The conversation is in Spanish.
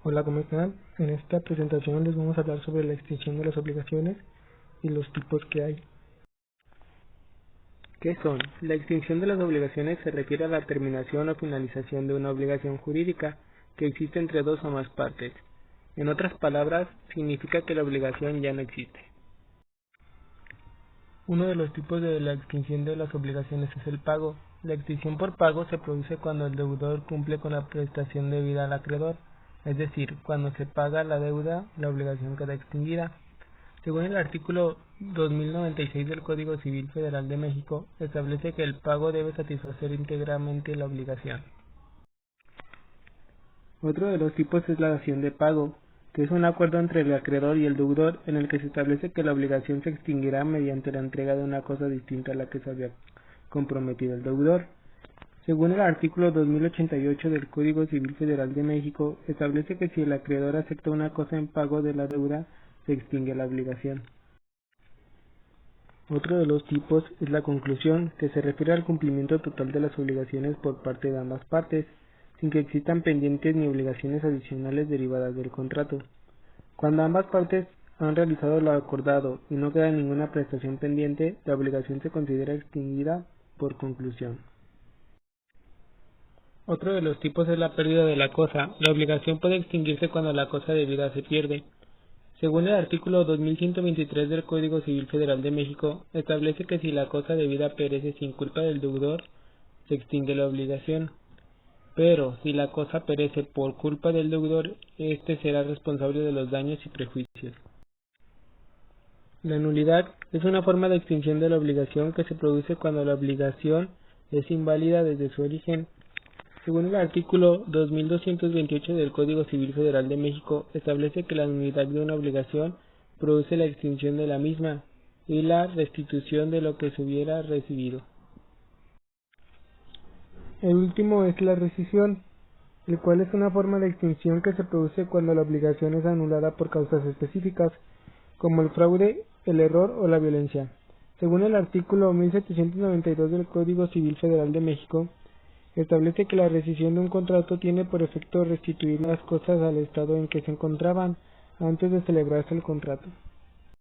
Hola, ¿cómo están? En esta presentación les vamos a hablar sobre la extinción de las obligaciones y los tipos que hay. ¿Qué son? La extinción de las obligaciones se refiere a la terminación o finalización de una obligación jurídica que existe entre dos o más partes. En otras palabras, significa que la obligación ya no existe. Uno de los tipos de la extinción de las obligaciones es el pago. La extinción por pago se produce cuando el deudor cumple con la prestación debida al acreedor, es decir, cuando se paga la deuda, la obligación queda extinguida. Según el artículo 2096 del Código Civil Federal de México, establece que el pago debe satisfacer íntegramente la obligación. Otro de los tipos es la dación de pago, que es un acuerdo entre el acreedor y el deudor en el que se establece que la obligación se extinguirá mediante la entrega de una cosa distinta a la que se había comprometido el deudor. Según el artículo 2088 del Código Civil Federal de México, establece que si el acreedor acepta una cosa en pago de la deuda, se extingue la obligación. Otro de los tipos es la conclusión, que se refiere al cumplimiento total de las obligaciones por parte de ambas partes, sin que existan pendientes ni obligaciones adicionales derivadas del contrato. Cuando ambas partes han realizado lo acordado y no queda ninguna prestación pendiente, la obligación se considera extinguida por conclusión. Otro de los tipos es la pérdida de la cosa. La obligación puede extinguirse cuando la cosa debida se pierde. Según el artículo 2123 del Código Civil Federal de México, establece que si la cosa debida perece sin culpa del deudor, se extingue la obligación. Pero si la cosa perece por culpa del deudor, éste será responsable de los daños y prejuicios. La nulidad es una forma de extinción de la obligación que se produce cuando la obligación es inválida desde su origen. Según el artículo 2228 del Código Civil Federal de México, establece que la nulidad de una obligación produce la extinción de la misma y la restitución de lo que se hubiera recibido. El último es la rescisión, el cual es una forma de extinción que se produce cuando la obligación es anulada por causas específicas, como el fraude, el error o la violencia. Según el artículo 1792 del Código Civil Federal de México, establece que la rescisión de un contrato tiene por efecto restituir las cosas al estado en que se encontraban antes de celebrarse el contrato.